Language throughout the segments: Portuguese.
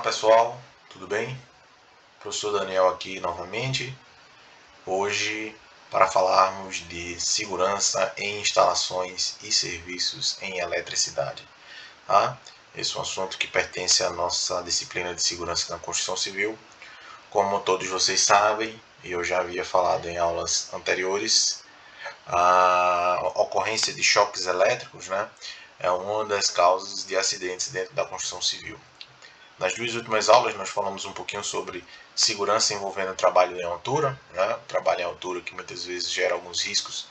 pessoal, tudo bem? Professor Daniel aqui novamente, hoje para falarmos de segurança em instalações e serviços em eletricidade. Tá? Esse é um assunto que pertence à nossa disciplina de segurança na construção civil. Como todos vocês sabem, e eu já havia falado em aulas anteriores, a ocorrência de choques elétricos, né, é uma das causas de acidentes dentro da construção civil. Nas duas últimas aulas nós falamos um pouquinho sobre segurança envolvendo o trabalho em altura, né? O trabalho em altura que muitas vezes gera alguns riscos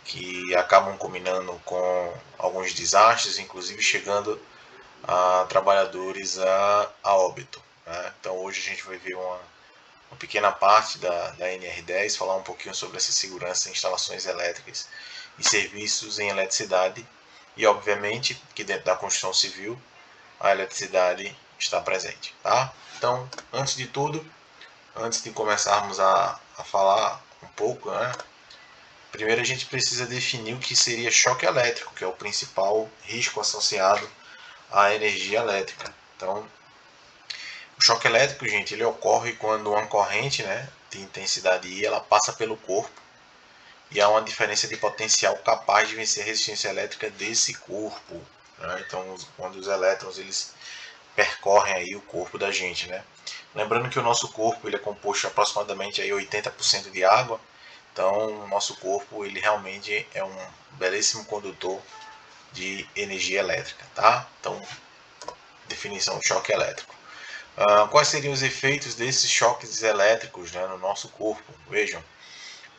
que acabam combinando com alguns desastres, inclusive chegando a trabalhadores a óbito. Né? Então hoje a gente vai ver uma pequena parte da NR10, falar um pouquinho sobre essa segurança em instalações elétricas e serviços em eletricidade e obviamente que dentro da construção civil a eletricidade está presente, tá? Então, antes de tudo, antes de começarmos a falar um pouco, né? Primeiro a gente precisa definir o que seria choque elétrico, que é o principal risco associado à energia elétrica. Então, o choque elétrico, gente, ele ocorre quando uma corrente, né, de intensidade I, ela passa pelo corpo e há uma diferença de potencial capaz de vencer a resistência elétrica desse corpo. Né? Então, quando os elétrons eles percorrem aí o corpo da gente, né? Lembrando que o nosso corpo ele é composto aproximadamente aí 80% de água, então o nosso corpo ele realmente é um belíssimo condutor de energia elétrica, tá? Então, definição de choque elétrico. Quais seriam os efeitos desses choques elétricos, né, no nosso corpo? Vejam,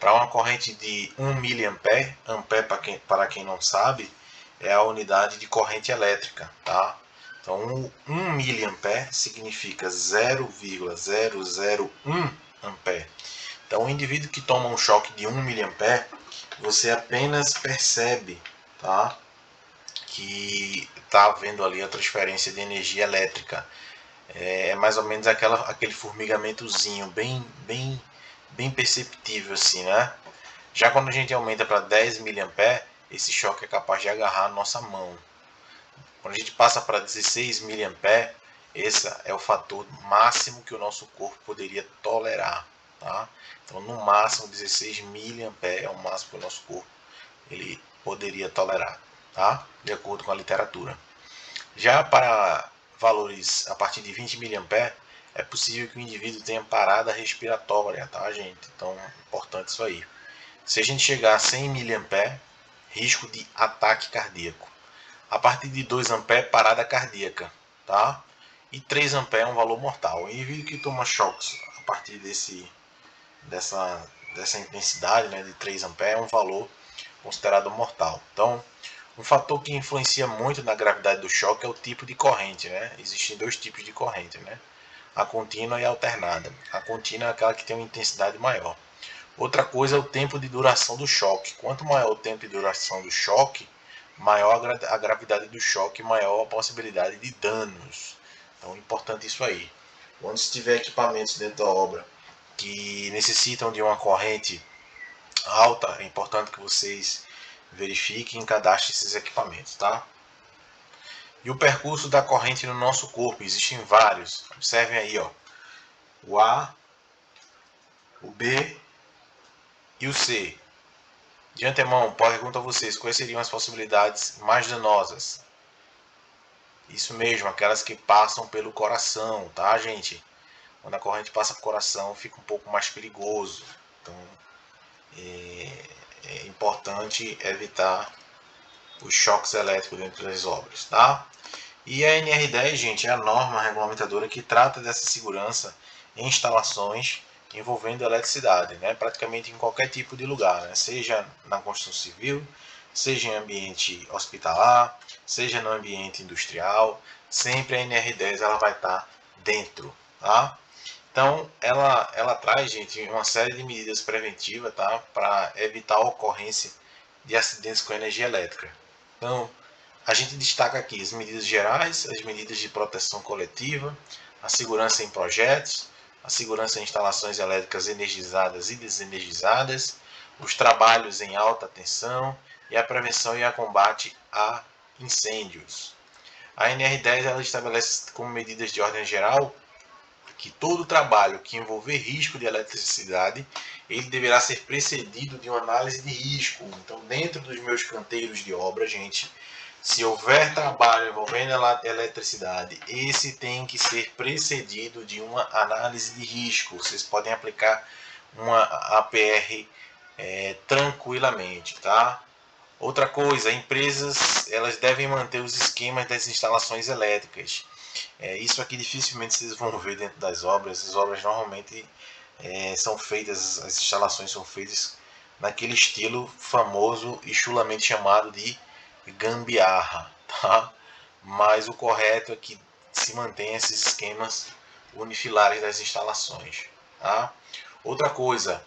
para uma corrente de 1 miliampere, ampere para quem não sabe, é a unidade de corrente elétrica, tá? Então, 1 miliampere significa 0,001 ampere. Então, o indivíduo que toma um choque de 1 miliampere, você apenas percebe, tá, que está havendo ali a transferência de energia elétrica. É mais ou menos aquele formigamentozinho bem perceptível assim, né? Já quando a gente aumenta para 10 miliampere, esse choque é capaz de agarrar a nossa mão. Quando a gente passa para 16 miliampere, esse é o fator máximo que o nosso corpo poderia tolerar. Tá? Então, no máximo, 16 miliampere é o máximo que o nosso corpo ele poderia tolerar, tá? De acordo com a literatura. Já para valores a partir de 20 miliampere, é possível que o indivíduo tenha parada respiratória, tá, gente? Então, importante isso aí. Se a gente chegar a 100 miliampere, risco de ataque cardíaco. A partir de 2 ampere, parada cardíaca, tá? E 3 ampere é um valor mortal. O indivíduo que toma choques a partir dessa intensidade, né, de 3 ampere é um valor considerado mortal. Então, um fator que influencia muito na gravidade do choque é o tipo de corrente, né? Existem dois tipos de corrente, né? A contínua e a alternada. A contínua é aquela que tem uma intensidade maior. Outra coisa é o tempo de duração do choque. Quanto maior o tempo de duração do choque, maior a gravidade do choque, maior a possibilidade de danos. Então é importante isso aí. Quando se tiver equipamentos dentro da obra que necessitam de uma corrente alta, é importante que vocês verifiquem e cadastrem esses equipamentos, tá? E o percurso da corrente no nosso corpo, existem vários. Observem aí, ó. O A, o B e o C. De antemão, pergunto a vocês quais seriam as possibilidades mais danosas. Isso mesmo, aquelas que passam pelo coração, tá, gente? Quando a corrente passa pelo coração, fica um pouco mais perigoso. Então, é importante evitar os choques elétricos dentro das obras, tá? E a NR10, gente, é a norma regulamentadora que trata dessa segurança em instalações envolvendo eletricidade, né? Praticamente em qualquer tipo de lugar, né? Seja na construção civil, seja em ambiente hospitalar, seja no ambiente industrial, sempre a NR10 ela vai estar dentro, tá? Então, ela traz, gente, uma série de medidas preventivas, tá? Para evitar a ocorrência de acidentes com energia elétrica. Então, a gente destaca aqui as medidas gerais, as medidas de proteção coletiva, a segurança em projetos, a segurança em instalações elétricas energizadas e desenergizadas, os trabalhos em alta tensão e a prevenção e a combate a incêndios. A NR10 ela estabelece como medidas de ordem geral que todo trabalho que envolver risco de eletricidade, ele deverá ser precedido de uma análise de risco. Então, dentro dos meus canteiros de obra, gente, se houver trabalho envolvendo eletricidade, esse tem que ser precedido de uma análise de risco. Vocês podem aplicar uma APR tranquilamente, tá? Outra coisa, empresas elas devem manter os esquemas das instalações elétricas. Isso aqui dificilmente vocês vão ver dentro das obras. As obras normalmente são feitas, as instalações são feitas naquele estilo famoso e chulamente chamado de gambiarra, tá? Mas o correto é que se mantenha esses esquemas unifilares das instalações, tá? Outra coisa,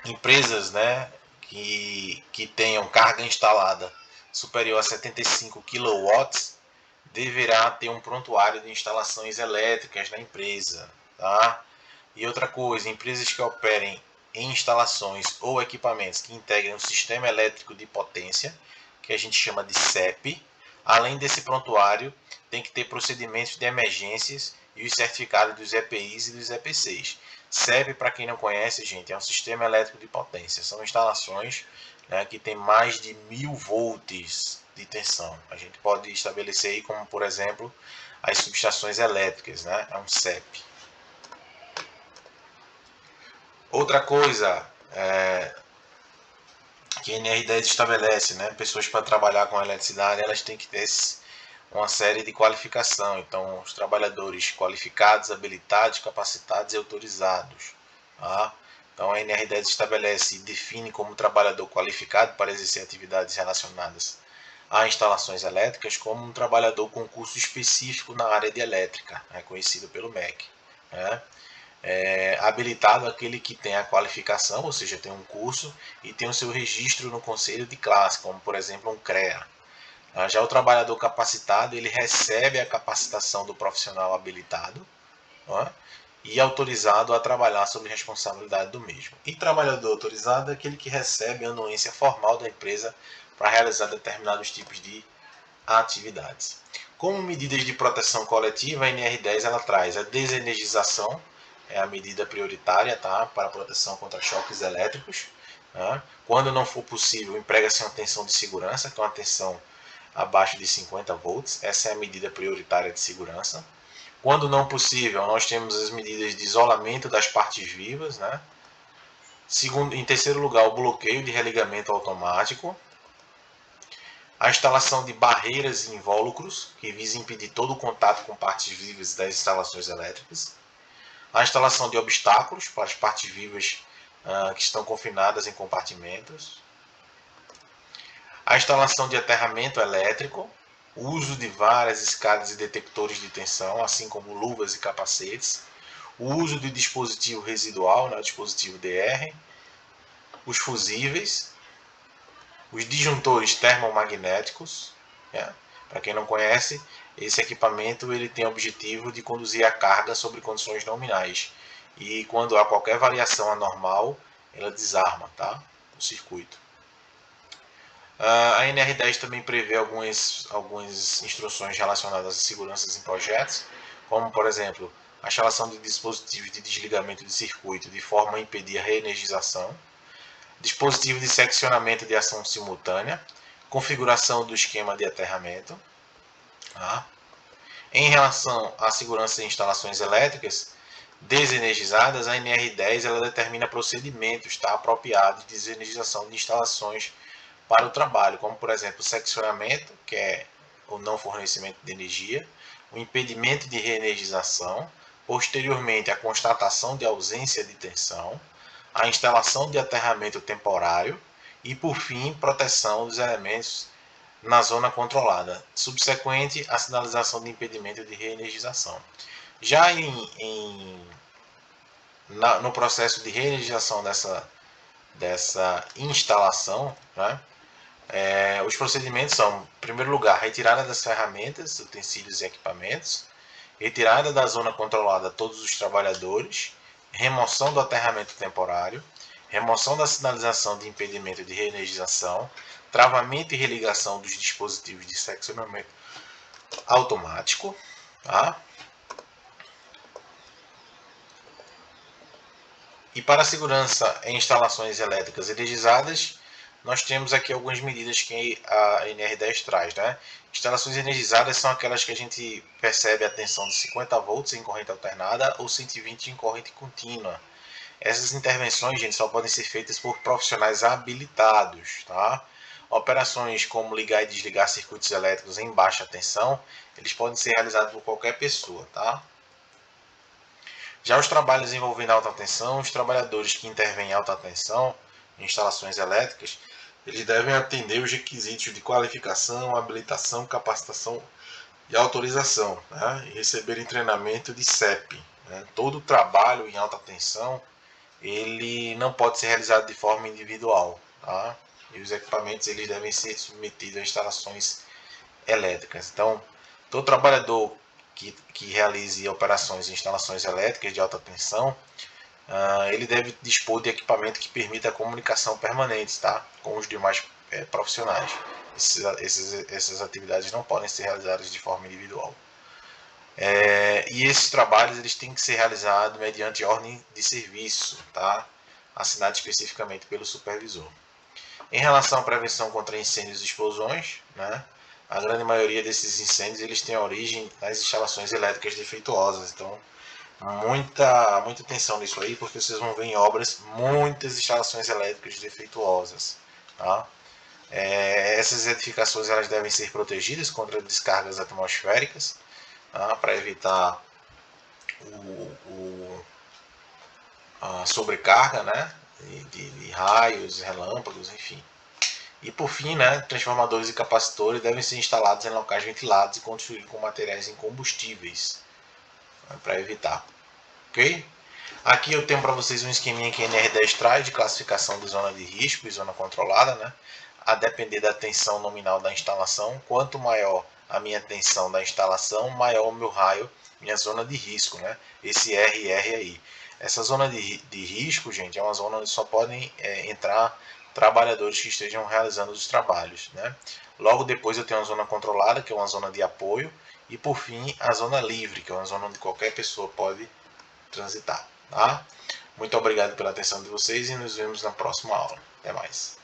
empresas, né, que tenham carga instalada superior a 75 kW deverá ter um prontuário de instalações elétricas na empresa, tá? E outra coisa, empresas que operem em instalações ou equipamentos que integrem um sistema elétrico de potência, que a gente chama de CEP, além desse prontuário, tem que ter procedimentos de emergências e os certificados dos EPIs e dos EPCs. CEP, para quem não conhece, gente, é um sistema elétrico de potência. São instalações, né, que tem mais de 1000 volts de tensão. A gente pode estabelecer aí como, por exemplo, as subestações elétricas, né? É um CEP. Outra coisa que a NR10 estabelece, né? Pessoas para trabalhar com eletricidade, elas têm que ter uma série de qualificação. Então, os trabalhadores qualificados, habilitados, capacitados e autorizados. Tá? Então, a NR10 estabelece e define como trabalhador qualificado para exercer atividades relacionadas a instalações elétricas como um trabalhador com curso específico na área de elétrica, conhecido pelo MEC. Né? Habilitado aquele que tem a qualificação, ou seja, tem um curso e tem o seu registro no conselho de classe, como por exemplo um CREA. Já o trabalhador capacitado, ele recebe a capacitação do profissional habilitado, e autorizado a trabalhar sob responsabilidade do mesmo. E trabalhador autorizado é aquele que recebe a anuência formal da empresa para realizar determinados tipos de atividades. Como medidas de proteção coletiva, a NR10 ela traz a desenergização, é a medida prioritária, tá, para a proteção contra choques elétricos. Tá? Quando não for possível, emprega-se uma tensão de segurança, que é uma tensão abaixo de 50 volts. Essa é a medida prioritária de segurança. Quando não possível, nós temos as medidas de isolamento das partes vivas. Né? Em terceiro lugar, o bloqueio de religamento automático. A instalação de barreiras e invólucros, que visa impedir todo o contato com partes vivas das instalações elétricas. A instalação de obstáculos para as partes vivas que estão confinadas em compartimentos. A instalação de aterramento elétrico. O uso de várias escadas e detectores de tensão, assim como luvas e capacetes. O uso de dispositivo residual, né, dispositivo DR. Os fusíveis. Os disjuntores termomagnéticos. Né? Para quem não conhece, esse equipamento ele tem o objetivo de conduzir a carga sobre condições nominais. E quando há qualquer variação anormal, ela desarma, tá? O circuito. A NR10 também prevê algumas instruções relacionadas a seguranças em projetos, como, por exemplo, a instalação de dispositivos de desligamento de circuito de forma a impedir a reenergização, dispositivo de seccionamento de ação simultânea, configuração do esquema de aterramento. Tá? Em relação à segurança em instalações elétricas desenergizadas, a NR10 ela determina procedimentos, tá, apropriados de desenergização de instalações para o trabalho, como por exemplo o seccionamento, que é o não fornecimento de energia, o impedimento de reenergização, posteriormente a constatação de ausência de tensão, a instalação de aterramento temporário e, por fim, proteção dos elementos na zona controlada, subsequente à sinalização de impedimento de reenergização. Já no processo de reenergização dessa instalação, né, os procedimentos são, em primeiro lugar, retirada das ferramentas, utensílios e equipamentos, retirada da zona controlada todos os trabalhadores, remoção do aterramento temporário, remoção da sinalização de impedimento de reenergização, travamento e religação dos dispositivos de seccionamento automático, tá? E para a segurança em instalações elétricas energizadas, nós temos aqui algumas medidas que a NR10 traz, né? Instalações energizadas são aquelas que a gente percebe a tensão de 50 volts em corrente alternada ou 120 em corrente contínua. Essas intervenções, gente, só podem ser feitas por profissionais habilitados, tá? Operações como ligar e desligar circuitos elétricos em baixa tensão, eles podem ser realizados por qualquer pessoa, tá? Já os trabalhos envolvendo alta tensão, os trabalhadores que intervêm em alta tensão em instalações elétricas, eles devem atender os requisitos de qualificação, habilitação, capacitação e autorização, né? E receberem treinamento de CEP. Né? Todo trabalho em alta tensão ele não pode ser realizado de forma individual, tá? E os equipamentos eles devem ser submetidos a instalações elétricas. Então, todo trabalhador que realize operações em instalações elétricas de alta tensão, ele deve dispor de equipamento que permita a comunicação permanente, tá? Com os demais profissionais. Essas atividades não podem ser realizadas de forma individual. E esses trabalhos eles têm que ser realizados mediante ordem de serviço, tá? Assinado especificamente pelo supervisor. Em relação à prevenção contra incêndios e explosões, né? A grande maioria desses incêndios eles têm origem nas instalações elétricas defeituosas. Então, muita atenção nisso aí, porque vocês vão ver em obras muitas instalações elétricas defeituosas, tá? Essas edificações elas devem ser protegidas contra descargas atmosféricas, tá? Para evitar a sobrecarga, né? de raios, relâmpagos, enfim. E por fim, né, transformadores e capacitores devem ser instalados em locais ventilados e construídos com materiais incombustíveis, né, para evitar. Ok? Aqui eu tenho para vocês um esqueminha que a NR10 traz de classificação de zona de risco e zona controlada, né? A depender da tensão nominal da instalação, quanto maior a minha tensão da instalação, maior o meu raio, minha zona de risco, né? Esse RR aí. Essa zona de risco, gente, é uma zona onde só podem entrar trabalhadores que estejam realizando os trabalhos, né? Logo depois eu tenho a zona controlada, que é uma zona de apoio, e por fim a zona livre, que é uma zona onde qualquer pessoa pode transitar, tá? Muito obrigado pela atenção de vocês e nos vemos na próxima aula. Até mais.